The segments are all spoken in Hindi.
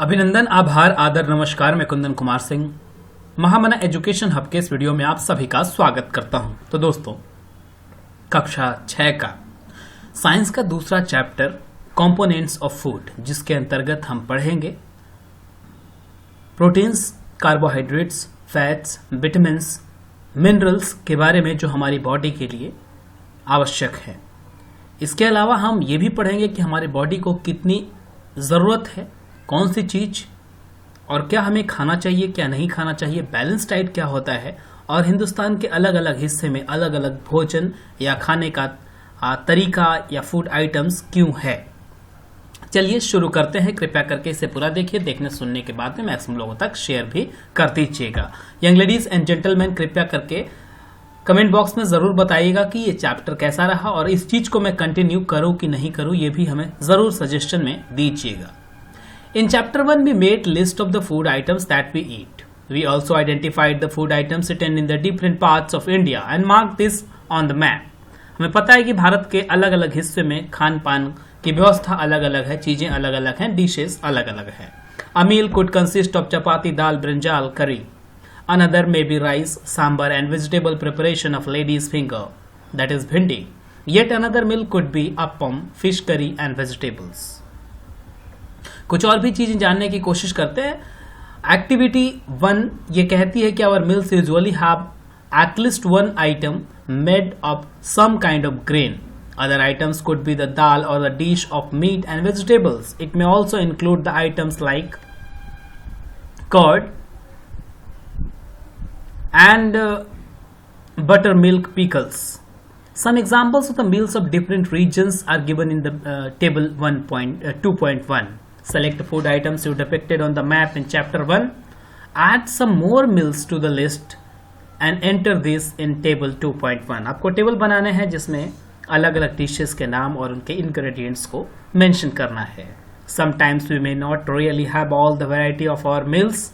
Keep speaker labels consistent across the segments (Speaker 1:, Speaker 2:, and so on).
Speaker 1: अभिनंदन, आभार, आदर, नमस्कार। मैं कुंदन कुमार सिंह महामना एजुकेशन हब के इस वीडियो में आप सभी का स्वागत करता हूं। तो दोस्तों, कक्षा 6 का साइंस का दूसरा चैप्टर कंपोनेंट्स ऑफ फूड, जिसके अंतर्गत हम पढ़ेंगे proteins, carbohydrates, fats, vitamins, minerals के बारे में जो हमारी बॉडी के लिए आवश्यक है। इसके अलावा हम ये भी पढ़ेंगे कि हमारी बॉडी को कितनी ज़रूरत है, कौन सी चीज़ और क्या हमें खाना चाहिए, क्या नहीं खाना चाहिए, बैलेंस डाइट क्या होता है और हिंदुस्तान के अलग अलग हिस्से में अलग अलग भोजन या खाने का तरीका या फूड आइटम्स क्यों है। चलिए शुरू करते हैं। कृपया करके इसे पूरा देखिए। देखने सुनने के बाद में मैक्सिमम लोगों तक शेयर भी कर दीजिएगा। यंग लेडीज एंड जेंटलमैन, कृपया करके कमेंट बॉक्स में ज़रूर बताइएगा कि ये चैप्टर कैसा रहा और इस चीज़ को मैं कंटिन्यू करूँ कि नहीं करूँ, ये भी हमें ज़रूर सजेशन में दीजिएगा। In chapter 1, we made list of the food items that we eat. We also identified the food items written in the different parts of India and marked this on the map. हमें पता है कि भारत के अलग अलग हिस्से में खान पान की व्यवस्था अलग अलग है, चीज़ें अलग अलग हैं, डिशेस अलग अलग है। A meal could consist of chapati, dal, brinjal, curry. Another may be rice, sambar and vegetable preparation of lady's finger, that is bhindi. Yet another meal could be appam, fish curry and vegetables. कुछ और भी चीजें जानने की कोशिश करते हैं। एक्टिविटी 1 ये कहती है कि our meals usually have at least one item made of some kind of grain. Other items could be the dal और the dish of meat and vegetables. It may also include the items like curd and buttermilk pickles. Some examples of the meals of different regions are given in the table 2.1. Select the food items you depicted on the map in chapter 1. Add some more meals to the list and enter this in table 2.1. आपको टेबल बनाने हैं जिसमें अलग अलग डिशेस के नाम और उनके इंग्रेडिएंट्स को मेंशन करना है. Sometimes we may not really have all the variety of our meals.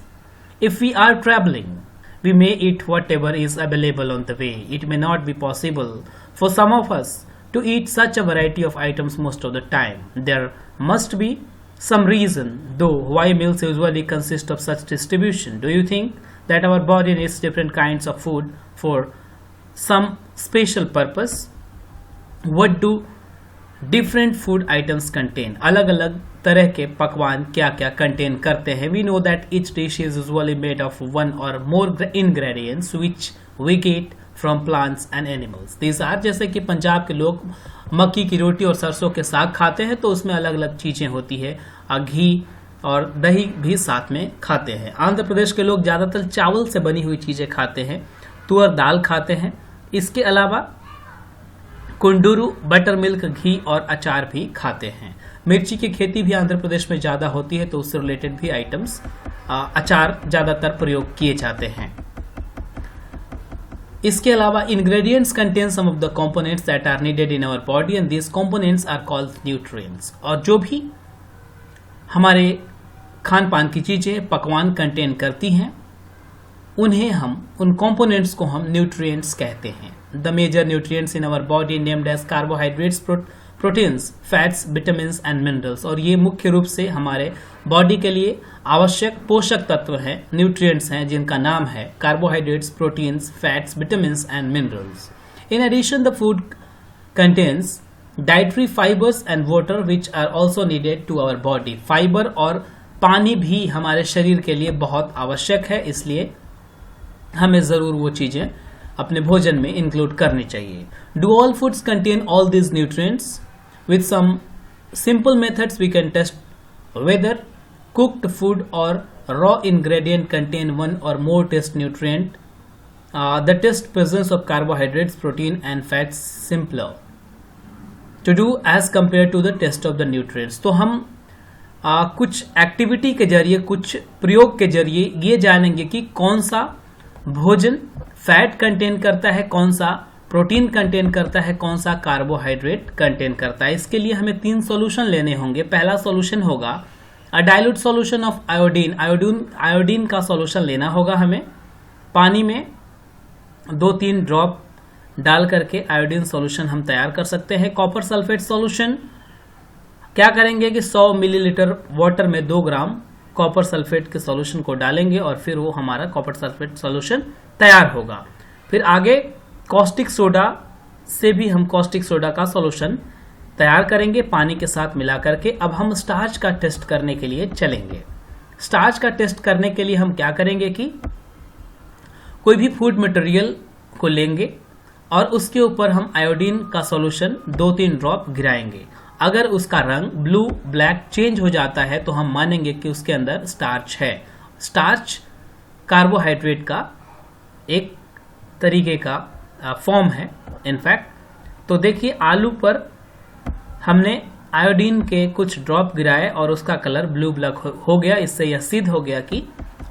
Speaker 1: If we are traveling, we may eat whatever is available on the way. It may not be possible for some of us to eat such a variety of items most of the time. There must be some reason, though, why meals usually consist of such distribution. Do you think that our body needs different kinds of food for some special purpose? What do different food items contain? अलग अलग तरह के पकवान क्या क्या कंटेन करते हैं? We know that each dish is usually made of one or more ingredients which we get from plants and animals. These are, जैसे कि पंजाब के लोग मक्की की रोटी और सरसों के साग खाते हैं तो उसमें अलग अलग चीज़ें होती है, घी और दही भी साथ में खाते हैं। आंध्र प्रदेश के लोग ज़्यादातर चावल से बनी हुई चीज़ें खाते हैं, तुअर दाल खाते हैं। इसके अलावा कुंडुरु, बटर मिल्क, घी और अचार भी खाते हैं। मिर्ची की खेती भी आंध्र प्रदेश में ज़्यादा होती है तो उससे रिलेटेड भी आइटम्स, अचार ज़्यादातर प्रयोग किए जाते हैं। इसके अलावा ingredients contain some of the components that are needed in our body and these components are called nutrients. और जो भी हमारे खान पान की चीज़ें, पकवान कंटेन करती हैं, उन कंपोनेंट्स को हम न्यूट्रिएंट्स कहते हैं. The major nutrients in our body named as carbohydrates, proteins, fats, vitamins and minerals. और ये मुख्य रूप से हमारे बॉडी के लिए आवश्यक पोषक तत्व हैं, न्यूट्रिएंट्स हैं, जिनका नाम है carbohydrates, proteins, fats, vitamins and minerals. In addition the food contains dietary fibres and water which are also needed to our body. Fibre और पानी भी हमारे शरीर के लिए बहुत आवश्यक है, इसलिए हमें ज़रूर वो चीज़ें अपने भोजन में इंक्लूड करनी चाहिए. Do all foods contain all these nutrients? With some simple methods we can test whether cooked food or raw ingredient contain one or more test nutrient. The test presence of carbohydrates, protein and fats simpler to do as compared to the test of the nutrients. तो हम कुछ एक्टिविटी के जरिए, कुछ प्रयोग के जरिए ये जानेंगे कि कौन सा भोजन फैट कंटेन करता है, कौन सा प्रोटीन कंटेन करता है, कौन सा कार्बोहाइड्रेट कंटेन करता है. इसके लिए हमें 3 सॉल्यूशन लेने होंगे. पहला सॉल्यूशन होगा अ dilute solution of iodine. Iodine का सॉल्यूशन लेना होगा हमें. पानी में 2-3 ड्रॉप डाल करके आयोडीन सॉल्यूशन हम तैयार कर सकते हैं. कॉपर सल्फेट सॉल्यूशन क्या करेंगे कि 100 मिलीलीटर वाटर में 2 ग्राम कॉपर सल्फेट के सॉल्यूशन को डालेंगे और फिर वो हमारा कॉपर सल्फेट सॉल्यूशन तैयार होगा। फिर आगे कॉस्टिक सोडा से भी हम कॉस्टिक सोडा का सॉल्यूशन तैयार करेंगे पानी के साथ मिला करके। अब हम स्टार्च का टेस्ट करने के लिए चलेंगे। स्टार्च का टेस्ट करने के लिए हम क्या करेंगे कि कोई भी फूड मटेरियल को लेंगे और उसके ऊपर हम आयोडीन का सॉल्यूशन 2-3 ड्रॉप गिराएंगे। अगर उसका रंग ब्लू ब्लैक चेंज हो जाता है तो हम मानेंगे कि उसके अंदर स्टार्च है। स्टार्च कार्बोहाइड्रेट का एक तरीके का फॉर्म है इनफैक्ट। तो देखिए आलू पर हमने आयोडीन के कुछ ड्रॉप गिराए और उसका कलर ब्लू ब्लैक हो गया। इससे यह सिद्ध हो गया कि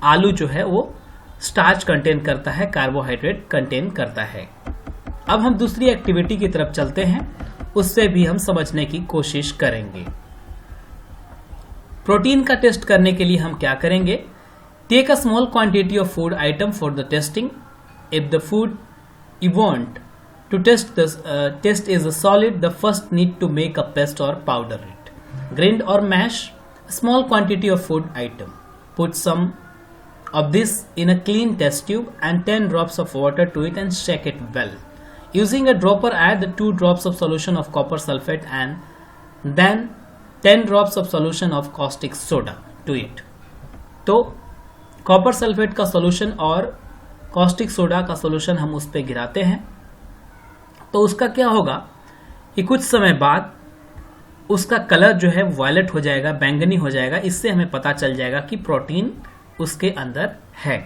Speaker 1: आलू जो है वो स्टार्च कंटेन करता है, कार्बोहाइड्रेट कंटेन करता है। अब हम दूसरी एक्टिविटी की तरफ चलते हैं, उससे भी हम समझने की कोशिश करेंगे। प्रोटीन का टेस्ट करने के लिए हम क्या करेंगे? Take a small quantity of food item for the testing. If the food you want to test is a solid, the first need to make a paste or powder it. Grind or mash a small quantity of food item. Put some of this in a clean test tube and 10 drops of water to it and shake it well. Using a dropper, add the 2 drops of solution of copper sulfate and then 10 drops of solution of caustic soda to it. तो कॉपर सल्फेट का सॉल्यूशन और कॉस्टिक सोडा का सॉल्यूशन हम उस पर गिराते हैं तो उसका क्या होगा कि कुछ समय बाद उसका कलर जो है वायलेट हो जाएगा, बैंगनी हो जाएगा। इससे हमें पता चल जाएगा कि प्रोटीन उसके अंदर है।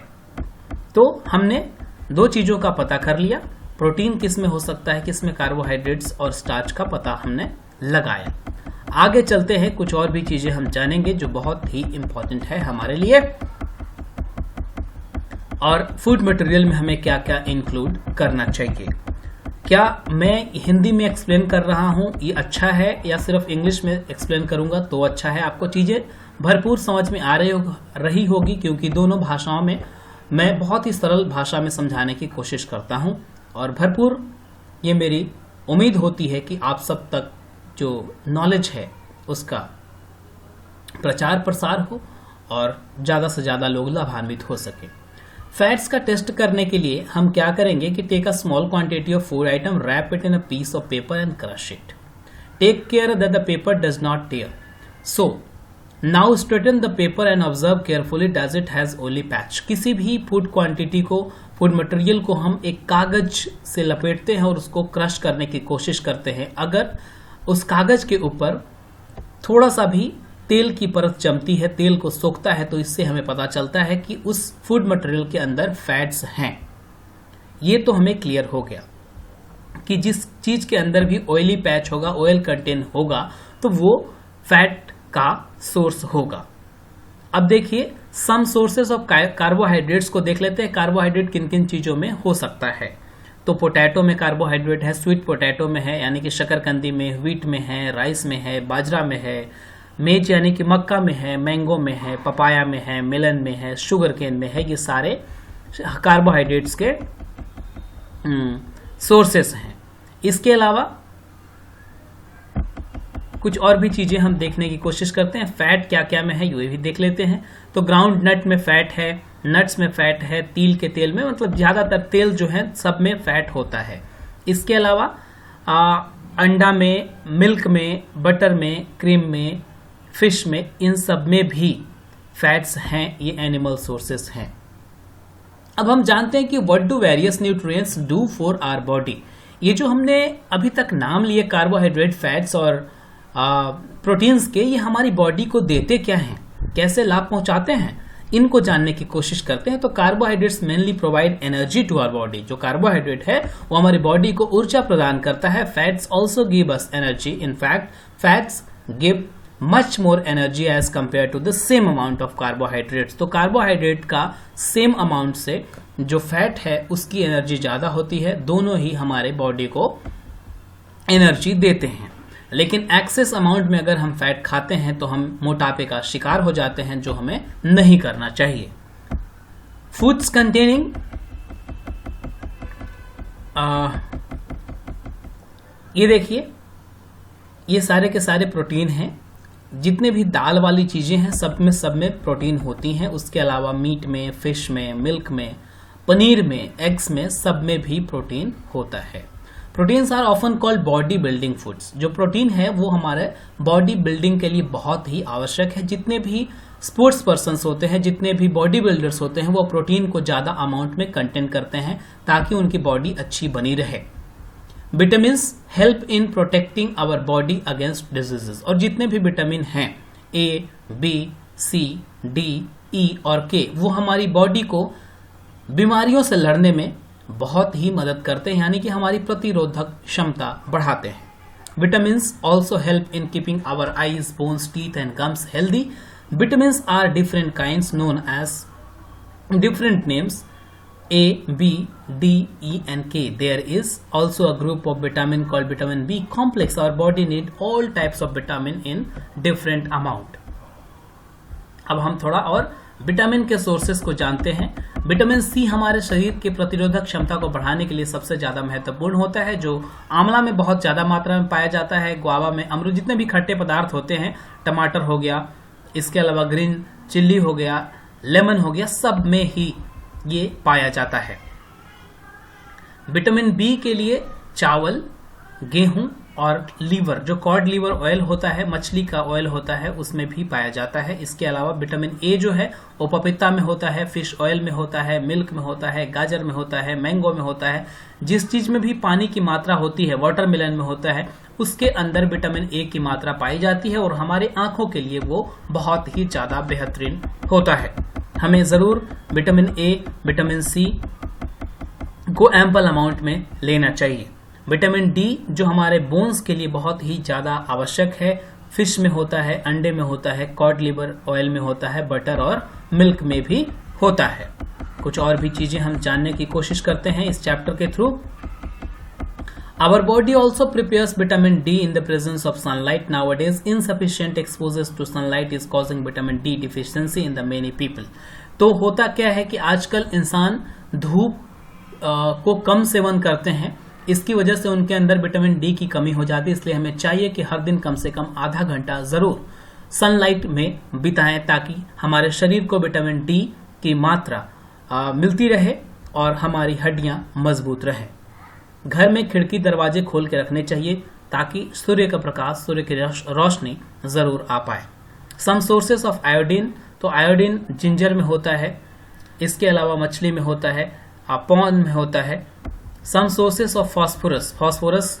Speaker 1: तो हमने 2 चीजों का पता कर लिया, प्रोटीन किस में हो सकता है, किस में कार्बोहाइड्रेट्स और स्टार्च का पता हमने लगाया। आगे चलते हैं, कुछ और भी चीजें हम जानेंगे जो बहुत ही इंपॉर्टेंट है हमारे लिए, और फूड मटेरियल में हमें क्या क्या इंक्लूड करना चाहिए। क्या मैं हिंदी में एक्सप्लेन कर रहा हूं ये अच्छा है या सिर्फ इंग्लिश में एक्सप्लेन करूंगा तो अच्छा है? आपको चीजें भरपूर समझ में आ रही होगी क्योंकि दोनों भाषाओं में मैं बहुत ही सरल भाषा में समझाने की कोशिश करता हूं और भरपूर ये मेरी उम्मीद होती है कि आप सब तक जो नॉलेज है उसका प्रचार प्रसार हो और ज्यादा से ज्यादा लोग लाभान्वित हो सके। फैट्स का टेस्ट करने के लिए हम क्या करेंगे कि take a small quantity of food item, wrap it in a piece of paper and crush it. Take care that the paper does not tear. So now straighten the paper and observe carefully does it has only patch. किसी भी फूड क्वांटिटी को, फूड मटेरियल को हम एक कागज से लपेटते हैं और उसको क्रश करने की कोशिश करते हैं। अगर उस कागज के ऊपर थोड़ा सा भी तेल की परत जमती है, तेल को सोखता है, तो इससे हमें पता चलता है कि उस फूड मटेरियल के अंदर फैट्स हैं। ये तो हमें क्लियर हो गया कि जिस चीज के अंदर भी ऑयली पैच होगा, ऑयल कंटेन होगा, तो वो फैट का सोर्स होगा। अब देखिए सम सोर्सेस ऑफ कार्बोहाइड्रेट्स को देख लेते हैं। कार्बोहाइड्रेट किन किन चीजों में हो सकता है? तो पोटैटो में कार्बोहाइड्रेट है, स्वीट पोटैटो में है यानी कि शकरकंदी में, व्हीट में है, राइस में है, बाजरा में है, मेज यानी कि मक्का में है, मैंगो में है, पपाया में है, मेलन में है, शुगर केन में है। ये सारे कार्बोहाइड्रेट्स के सोर्सेस हैं। इसके अलावा कुछ और भी चीजें हम देखने की कोशिश करते हैं। फैट क्या क्या में है ये भी देख लेते हैं। तो ग्राउंड नट में फैट है, नट्स में फैट है, तिल के तेल में, मतलब ज्यादातर तेल जो है सब में फैट होता है। इसके अलावा अंडा में, मिल्क में, बटर में, क्रीम में, फिश में, इन सब में भी फैट्स हैं। ये एनिमल सोर्सेस हैं। अब हम जानते हैं कि what do various nutrients do for our body. ये जो हमने अभी तक नाम लिए कार्बोहाइड्रेट, फैट्स और प्रोटीन्स के, ये हमारी बॉडी को देते क्या हैं, कैसे लाभ पहुंचाते हैं, इनको जानने की कोशिश करते हैं। तो carbohydrates mainly provide energy to our body. जो कार्बोहाइड्रेट है वो हमारी बॉडी को ऊर्जा प्रदान करता है। Fats also give us energy. In fact fats give much more energy as compare to the same amount of carbohydrates. तो कार्बोहाइड्रेट का सेम अमाउंट से जो फैट है उसकी एनर्जी ज्यादा होती है। दोनों ही हमारे बॉडी को एनर्जी देते हैं, लेकिन एक्सेस अमाउंट में अगर हम फैट खाते हैं तो हम मोटापे का शिकार हो जाते हैं, जो हमें नहीं करना चाहिए। फूड्स कंटेनिंग ये देखिए, ये सारे के सारे प्रोटीन हैं जितने भी दाल वाली चीज़ें हैं सब में प्रोटीन होती हैं। उसके अलावा मीट में, फिश में, मिल्क में, पनीर में, एग्स में, सब में भी प्रोटीन होता है। Proteins are often called body building foods. जो प्रोटीन है वो हमारे बॉडी बिल्डिंग के लिए बहुत ही आवश्यक है। जितने भी स्पोर्ट्स पर्सन्स होते हैं, जितने भी बॉडी बिल्डर्स होते हैं, वो प्रोटीन को ज़्यादा अमाउंट में कंटेन करते हैं ताकि उनकी बॉडी अच्छी बनी रहे। Vitamins help in protecting our body against diseases. और जितने भी विटामिन हैं ए, बी, सी, डी, ई और के, वो हमारी बॉडी को बीमारियों से लड़ने में बहुत ही मदद करते हैं, यानी कि हमारी प्रतिरोधक क्षमता बढ़ाते हैं। Vitamins also help in keeping our eyes, bones, teeth and gums healthy. Vitamins are different kinds known as different names A, B, D, E and K. There is also a group of vitamin called vitamin B complex. Our body need all types of vitamin in different amount. अब हम थोड़ा और विटामिन के सोर्सेस को जानते हैं। विटामिन सी हमारे शरीर की प्रतिरोधक क्षमता को बढ़ाने के लिए सबसे ज्यादा महत्वपूर्ण होता है, जो आंवला में बहुत ज्यादा मात्रा में पाया जाता है, गुआवा में, अमरूद, जितने भी खट्टे पदार्थ होते हैं, टमाटर हो गया, इसके अलावा ग्रीन चिल्ली हो गया, लेमन हो गया, सब में ही ये पाया जाता है। विटामिन बी के लिए चावल, गेहूं और लीवर, जो कॉड लीवर ऑयल होता है, मछली का ऑयल होता है, उसमें भी पाया जाता है। इसके अलावा विटामिन ए जो है वो पपीता में होता है, फिश ऑयल में होता है, मिल्क में होता है, गाजर में होता है, मैंगो में होता है। जिस चीज में भी पानी की मात्रा होती है, वाटरमेलन में होता है, उसके अंदर विटामिन ए की मात्रा पाई जाती है और हमारे आंखों के लिए वो बहुत ही ज्यादा बेहतरीन होता है। हमें जरूर विटामिन ए, विटामिन सी को एम्पल अमाउंट में लेना चाहिए। विटामिन डी जो हमारे बोन्स के लिए बहुत ही ज्यादा आवश्यक है, फिश में होता है, अंडे में होता है, कॉड लिवर ऑयल में होता है, बटर और मिल्क में भी होता है। कुछ और भी चीजें हम जानने की कोशिश करते हैं इस चैप्टर के through. Our body also prepares vitamin D in the presence of sunlight. Nowadays, insufficient exposure to sunlight is causing vitamin D deficiency in the many people. तो होता क्या है कि आजकल इंसान धूप को कम सेवन करते हैं, इसकी वजह से उनके अंदर विटामिन डी की कमी हो जाती है। इसलिए हमें चाहिए कि हर दिन कम से कम आधा घंटा जरूर सनलाइट में बिताएं ताकि हमारे शरीर को विटामिन डी की मात्रा मिलती रहे और हमारी हड्डियां मजबूत रहें। घर में खिड़की दरवाजे खोल के रखने चाहिए ताकि सूर्य का प्रकाश, सूर्य की रोशनी जरूर आ पाए। सम सोर्सेस ऑफ आयोडीन, तो आयोडीन जिंजर में होता है, इसके अलावा मछली में होता है, पॉन में होता है। Some sources of phosphorus, phosphorus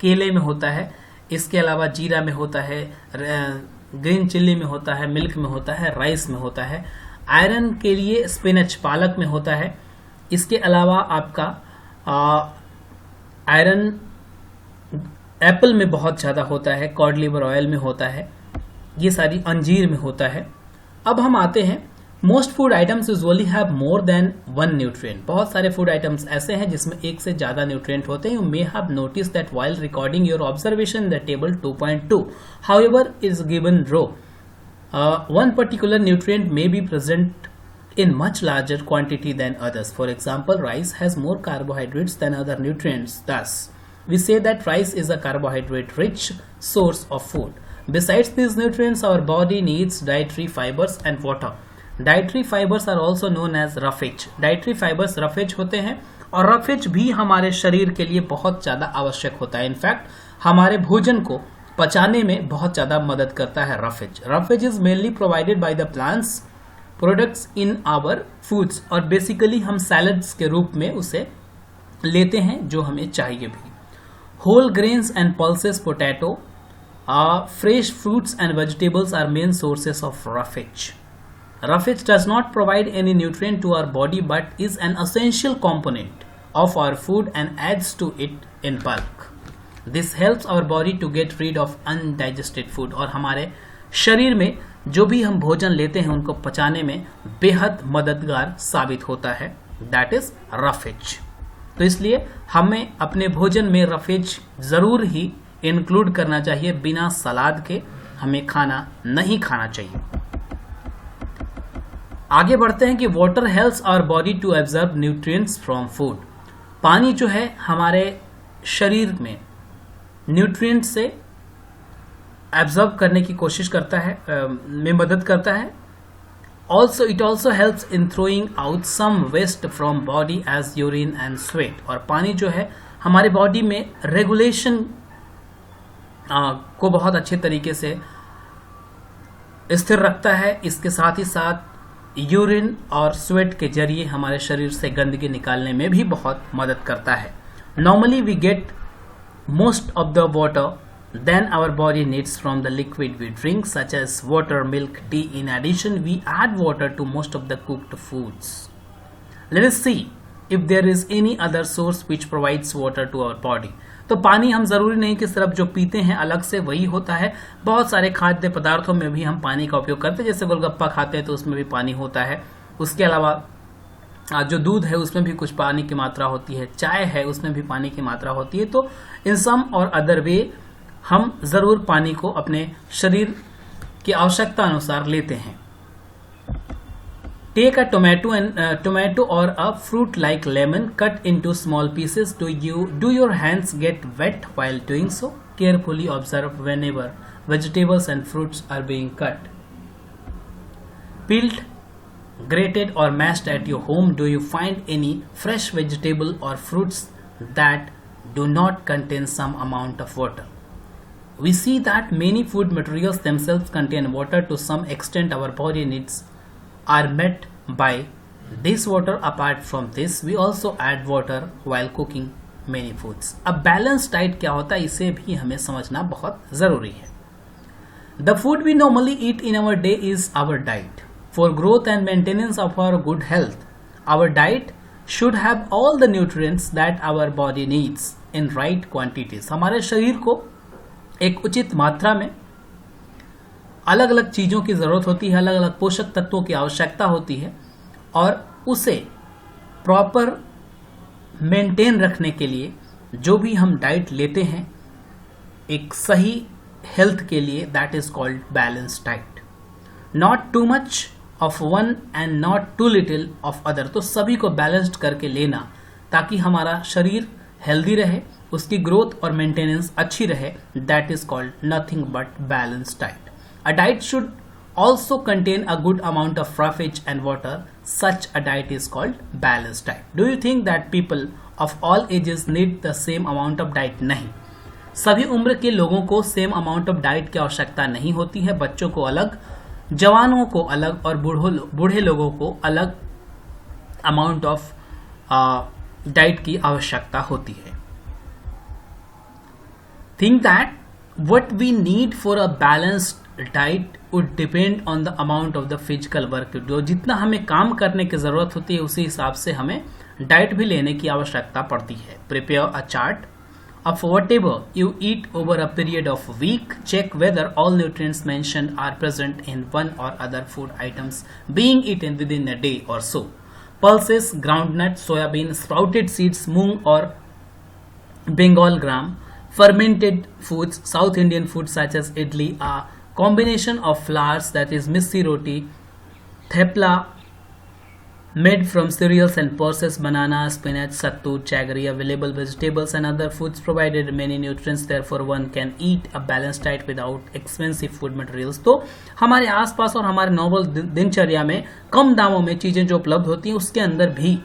Speaker 1: केले में होता है, इसके अलावा जीरा में होता है, ग्रीन चिल्ली में होता है, मिल्क में होता है, राइस में होता है। आयरन के लिए स्पिनच, पालक में होता है। इसके अलावा आपका आयरन एप्पल में बहुत ज्यादा होता है, कॉड लिवर ऑयल में होता है, ये सारी अंजीर में होता है। अब हम आते हैं, most food items usually have more than one nutrient. बहुत सारे फूड आइटम्स ऐसे हैं जिसमें एक से ज्यादा न्यूट्रिएंट होते हैं। You may have notice that while recording your observation the table 2.2 however is given row one particular nutrient may be present in much larger quantity than others. For example, rice has more carbohydrates than other nutrients. Thus, we say that rice is a carbohydrate-rich source of food. Besides these nutrients, our body needs dietary fibers and water. Dietary fibers are also known as roughage. Dietary fibers roughage होते हैं और roughage भी हमारे शरीर के लिए बहुत ज़्यादा आवश्यक होता है। इनफैक्ट हमारे भोजन को पचाने में बहुत ज़्यादा मदद करता है roughage. Roughage is mainly provided by the plants products in our foods, और बेसिकली हम सैलड्स के रूप में उसे लेते हैं जो हमें चाहिए भी। Whole grains and pulses, potato, fresh fruits and vegetables are main sources of roughage. Roughage does not provide any nutrient to our body but is an essential component of our food and adds to it in bulk. This helps our body to get rid of undigested food. और हमारे शरीर में जो भी हम भोजन लेते हैं उनको पचाने में बेहद मददगार साबित होता है, दैट इज रफेज. तो इसलिए हमें अपने भोजन में रफेज जरूर ही इंक्लूड करना चाहिए. बिना सलाद के हमें खाना नहीं खाना चाहिए. आगे बढ़ते हैं कि water helps our body to absorb nutrients from food. पानी जो है हमारे शरीर में न्यूट्रिएंट से एब्जॉर्ब करने की कोशिश करता है, में मदद करता है. Also, it also helps in throwing out some waste from body as urine and sweat. और पानी जो है हमारे बॉडी में रेगुलेशन को बहुत अच्छे तरीके से स्थिर रखता है. इसके साथ ही साथ यूरिन और स्वेट के जरिए हमारे शरीर से गंदगी निकालने में भी बहुत मदद करता है. Normally we get most of the water than our body needs from the liquid we drink, such as water, milk, tea. In addition, we add water to most of the cooked foods. Let us see if there is any other source which provides water to our body. तो पानी हम जरूरी नहीं कि सिर्फ जो पीते हैं अलग से वही होता है. बहुत सारे खाद्य पदार्थों में भी हम पानी का उपयोग करते हैं. जैसे गोलगप्पा खाते हैं तो उसमें भी पानी होता है. उसके अलावा जो दूध है उसमें भी कुछ पानी की मात्रा होती है. चाय है उसमें भी पानी की मात्रा होती है. तो इन सम और अदर वे हम जरूर पानी को अपने शरीर की आवश्यकता अनुसार लेते हैं. टेक अ टोमेटो और a fruit like lemon, cut into small pieces. Do your hands get wet while doing so? Carefully observe whenever vegetables and fruits are being cut. Peeled, grated or mashed at your home, do you find any fresh vegetable or fruits that do not contain some amount of water? We see that many food materials themselves contain water. To some extent, our body needs are met by this water. Apart from this, we also add water while cooking many foods. अब balanced diet क्या होता है इसे भी हमें समझना बहुत जरूरी है. The food we normally eat in our day is our diet. For growth and maintenance of our good health, our diet should have all the nutrients that our body needs in right quantities. हमारे शरीर को एक उचित मात्रा में अलग अलग चीज़ों की ज़रूरत होती है, अलग अलग पोषक तत्वों की आवश्यकता होती है, और उसे प्रॉपर मेंटेन रखने के लिए जो भी हम डाइट लेते हैं एक सही हेल्थ के लिए, that is called balanced diet. Not too much of one and not too little of other. तो सभी को बैलेंस्ड करके लेना ताकि हमारा शरीर हेल्दी रहे, उसकी ग्रोथ और मेंटेनेंस अच्छी रहे. That is called nothing but balanced diet. A diet should also contain a good amount of roughage and water. Such a diet is called balanced diet. Do you think that people of all ages need the same amount of diet? नहीं, सभी उम्र के लोगों को सेम अमाउंट ऑफ डाइट की आवश्यकता नहीं होती है. बच्चों को अलग, जवानों को अलग और बूढ़े लोगों को अलग अमाउंट ऑफ डाइट की आवश्यकता होती है. Think that what we need for a balanced diet would depend on the amount of the physical work. जो जितना हमें काम करने की जरूरत होती है उसी हिसाब से हमें डाइट भी लेने की आवश्यकता पड़ती है. Prepare a chart of whatever you eat over a period of a week. Check whether all nutrients mentioned are present in one or other food items being eaten within a day or so. Pulses, groundnut, soybean, sprouted seeds, moong or Bengal gram, fermented foods, South Indian foods such as idli, a combination of flours, that is missi roti, thepla made from cereals and pulses, banana, spinach, sattu, jaggery. Available vegetables and other foods provided many nutrients, therefore one can eat a balanced diet without expensive food materials. तो हमारे आसपास और हमारे नॉर्मल दिनचर्या में कम दामों में चीजें जो उपलब्ध होती हैं उसके अंदर भी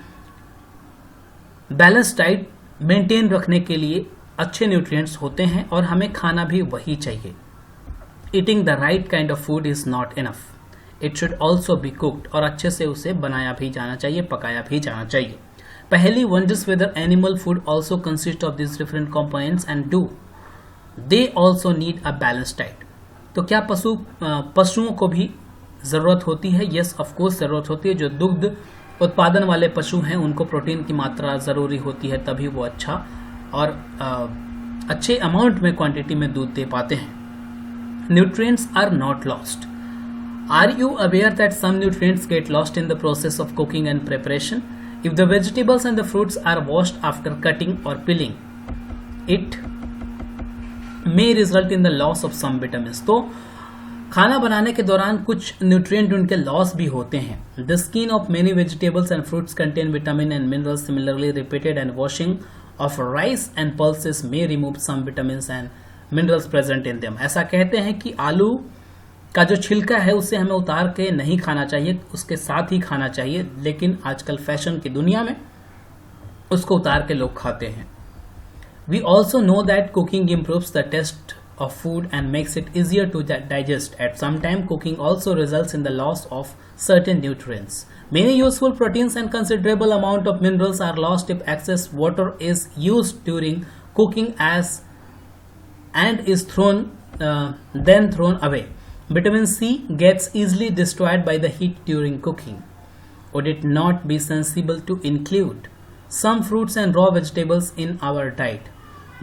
Speaker 1: बैलेंस डाइट मेंटेन रखने के लिए अच्छे न्यूट्रिएंट्स होते हैं और हमें खाना भी वही चाहिए. Eating the right kind of food is not enough. It should also be cooked. और अच्छे से उसे बनाया भी जाना चाहिए, पकाया भी जाना चाहिए. पहली wonders whether animal food also consists of these different components and do they also need a balanced diet. तो क्या पशुओं को भी ज़रूरत होती है? Yes, of course ज़रूरत होती है. जो दुग्ध उत्पादन वाले पशु हैं उनको प्रोटीन की मात्रा ज़रूरी होती है, तभी वो अच्छा और अच्छे अमाउंट में क्वांटिटी में दूध दे पाते हैं. Nutrients are not lost. Are you aware that some nutrients get lost in the process of cooking and preparation? If the vegetables and the fruits are washed after cutting or peeling, it may result in the loss of some vitamins. तो खाना बनाने के दौरान कुछ न्यूट्रिएंट उनके लॉस भी होते हैं. The skin of many vegetables and fruits contain vitamin and minerals. Similarly, repeated and washing of rice and pulses may remove some vitamins and minerals present in them. ऐसा कहते हैं कि आलू का जो छिलका है उसे हमें उतार के नहीं खाना चाहिए, उसके साथ ही खाना चाहिए, लेकिन आजकल फैशन की दुनिया में उसको उतार के लोग खाते हैं। We also know that cooking improves the taste of food and makes it easier to digest. At some time, cooking also results in the loss of certain nutrients. Many useful proteins and considerable amount of minerals are lost if excess water is used during cooking and is then thrown away. Vitamin C gets easily destroyed by the heat during cooking. Would it not be sensible to include some fruits and raw vegetables in our diet?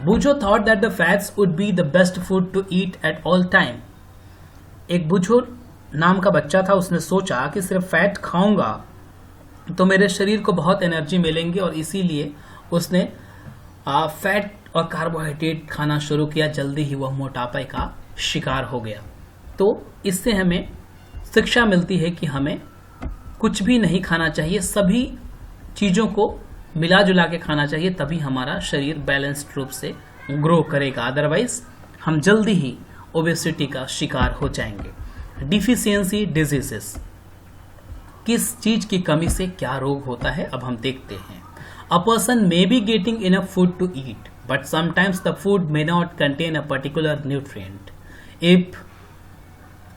Speaker 1: Bujo thought that the fats would be the best food to eat at all time. एक बुझो नाम का बच्चा था, उसने सोचा कि सिर्फ फैट खाऊंगा तो मेरे शरीर को बहुत एनर्जी मिलेंगी और इसीलिए उसने फैट और कार्बोहाइड्रेट खाना शुरू किया। जल्दी ही वह मोटापे का शिकार हो गया। तो इससे हमें शिक्षा मिलती है कि हमें कुछ भी नहीं खाना चाहिए, सभी चीज़ों को मिला जुला के खाना चाहिए, तभी हमारा शरीर बैलेंस्ड रूप से ग्रो करेगा। अदरवाइज हम जल्दी ही ओबेसिटी का शिकार हो जाएंगे। डिफिशियंसी डिजीजेस, किस चीज की कमी से क्या रोग होता है, अब हम देखते हैं। A person may be getting enough food to eat but sometimes the food may not contain a particular nutrient. If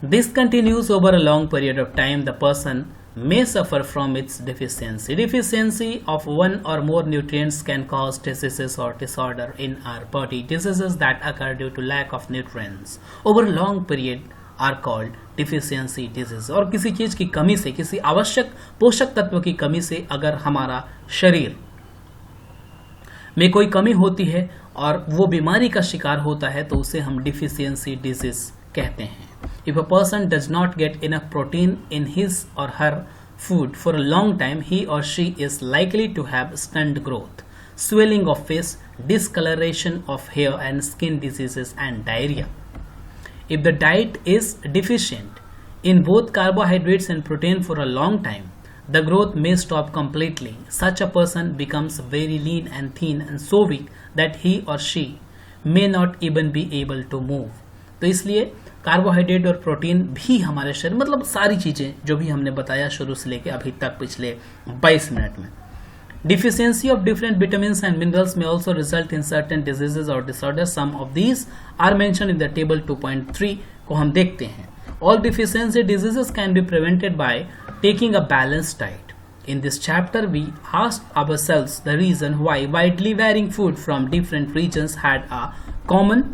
Speaker 1: this continues over a long period of time the person may suffer from its deficiency. Deficiency of one or more nutrients can cause diseases or disorder in our body. Diseases that occur due to lack of nutrients over a long period are called deficiency diseases. और किसी चीज की कमी से, किसी आवश्यक पोषक तत्व की कमी से अगर हमारा शरीर में कोई कमी होती है और वो बीमारी का शिकार होता है तो उसे हम डिफिशियंसी डिजीज कहते हैं। If a person does not get enough protein in his or her food for a long time, he or she is likely to have stunned growth, swelling of face, discoloration of hair and skin diseases and diarrhea. If the diet is deficient in both carbohydrates and protein for a long time, the growth may stop completely. Such a person becomes very lean and thin and so weak that he or she may not even be able to move. तो इसलिए कार्बोहाइड्रेट और प्रोटीन भी हमारे शरीर, मतलब सारी चीज़ें जो भी हमने बताया शुरू से लेके अभी तक पिछले 22 मिनट में। Deficiency of different vitamins and minerals may also result in certain diseases और disorder. Some of these are mention in the table 2.3 को हम देखते हैं। All deficiency diseases can be prevented by taking a balanced diet. In this chapter, we asked ourselves the reason why widely varying food from different regions had a common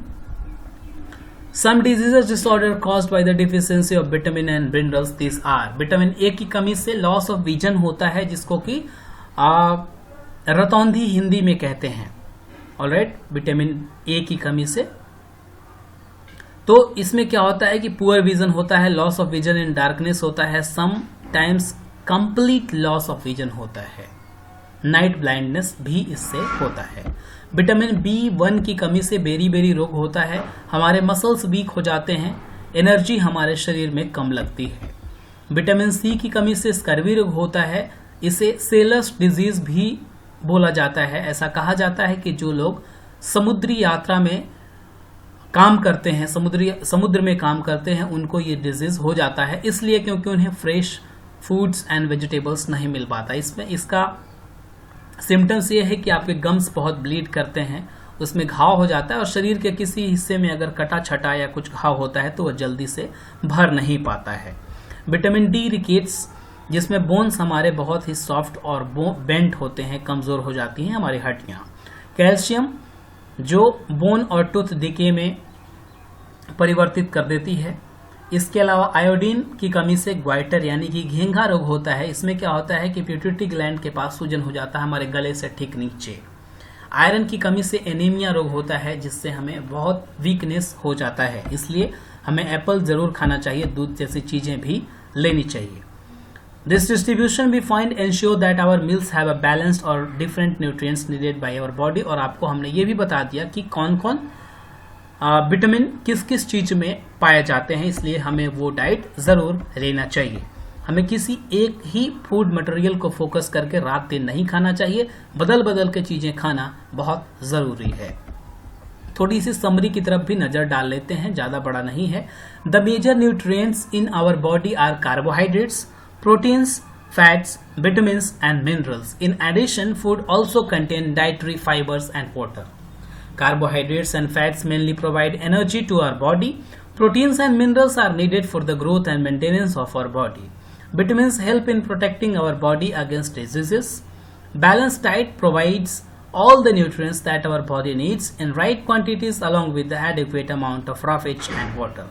Speaker 1: some diseases disorder caused by the deficiency of vitamin and minerals. These are vitamin A की कमी से लॉस ऑफ विजन होता है, जिसको कि रतौंधी हिंदी में कहते हैं। ऑलराइट, विटामिन ए की कमी से तो इसमें क्या होता है कि पुअर विजन होता है, loss of vision in darkness होता है, sometimes complete loss of vision होता है, नाइट ब्लाइंडनेस भी इससे होता है। विटामिन B1 की कमी से बेरी रोग होता है, हमारे मसल्स वीक हो जाते हैं, एनर्जी हमारे शरीर में कम लगती है। विटामिन सी की कमी से स्कर्वी रोग होता है, इसे सेलस डिजीज भी बोला जाता है। ऐसा कहा जाता है कि जो लोग समुद्री यात्रा में काम करते हैं, समुद्र में काम करते हैं, उनको ये डिजीज हो जाता है, इसलिए क्योंकि उन्हें फ्रेश फूड्स एंड वेजिटेबल्स नहीं मिल पाता। इसमें इसका सिम्टम्स ये है कि आपके गम्स बहुत ब्लीड करते हैं, उसमें घाव हो जाता है और शरीर के किसी हिस्से में अगर कटा छटा या कुछ घाव होता है तो वह जल्दी से भर नहीं पाता है। विटामिन डी रिकेट्स, जिसमें बोन्स हमारे बहुत ही सॉफ्ट और बेंट होते हैं, कमज़ोर हो जाती हैं हमारी हड्डियाँ। कैल्शियम जो बोन और टूथ डिके में परिवर्तित कर देती है। इसके अलावा आयोडीन की कमी से ग्वाइटर यानी कि घेंघा रोग होता है। इसमें क्या होता है कि पिट्यूटरी ग्लैंड के पास सूजन हो जाता है हमारे गले से ठीक नीचे। आयरन की कमी से एनीमिया रोग होता है, जिससे हमें बहुत वीकनेस हो जाता है, इसलिए हमें एप्पल जरूर खाना चाहिए, दूध जैसी चीजें भी लेनी चाहिए। This distribution we find ensure that our meals have a balanced और different nutrients needed by our body. और आपको हमने ये भी बता दिया कि कौन कौन विटामिन किस किस चीज में पाए जाते हैं, इसलिए हमें वो डाइट जरूर लेना चाहिए। हमें किसी एक ही फूड मटेरियल को फोकस करके रात दिन नहीं खाना चाहिए, बदल बदल के चीजें खाना बहुत जरूरी है। थोड़ी सी समरी की तरफ भी नजर डाल लेते हैं, ज्यादा बड़ा नहीं है। The major nutrients in our body are carbohydrates, proteins, fats, vitamins and minerals. In addition, food also contain dietary fibers and water. Carbohydrates and fats mainly provide energy to our body. Proteins and minerals are needed for the growth and maintenance of our body. Vitamins help in protecting our body against diseases. Balanced diet provides all the nutrients that our body needs in right quantities along with the adequate amount of roughage and water.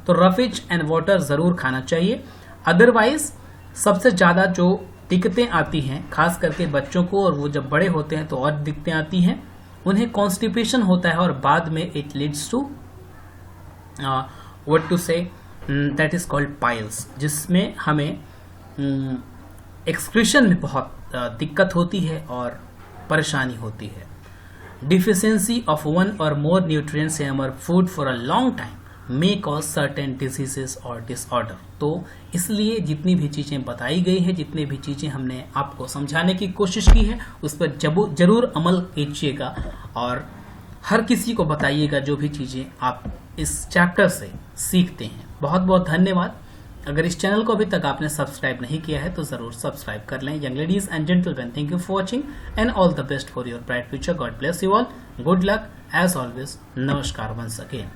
Speaker 1: तो roughage and water ज़रूर खाना चाहिए, अदरवाइज सबसे ज़्यादा जो दिक्कतें आती हैं खास करके बच्चों को, और वो जब बड़े होते हैं तो और दिक्कतें आती हैं, उन्हें कॉन्स्टिपेशन होता है और बाद में it leads to what to say that is called piles, जिसमें हमें एक्सक्रीशन में बहुत दिक्कत होती है और परेशानी होती है। डिफिशियंसी ऑफ वन और more nutrients in our food for a long time may cause certain diseases और डिसऑर्डर। तो इसलिए जितनी भी चीज़ें बताई गई है, जितनी भी चीज़ें हमने आपको समझाने की कोशिश की है, उस पर जरूर अमल कीजिएगा और हर किसी को बताइएगा जो भी चीज़ें आप इस चैप्टर से सीखते हैं। बहुत बहुत धन्यवाद। अगर इस चैनल को अभी तक आपने सब्सक्राइब नहीं किया है तो ज़रूर सब्सक्राइब कर लें। Young ladies and gentleman, thank you for watching and all the best for your bright future. God bless you all. Good luck as always. नमस्कार वंस अगेन।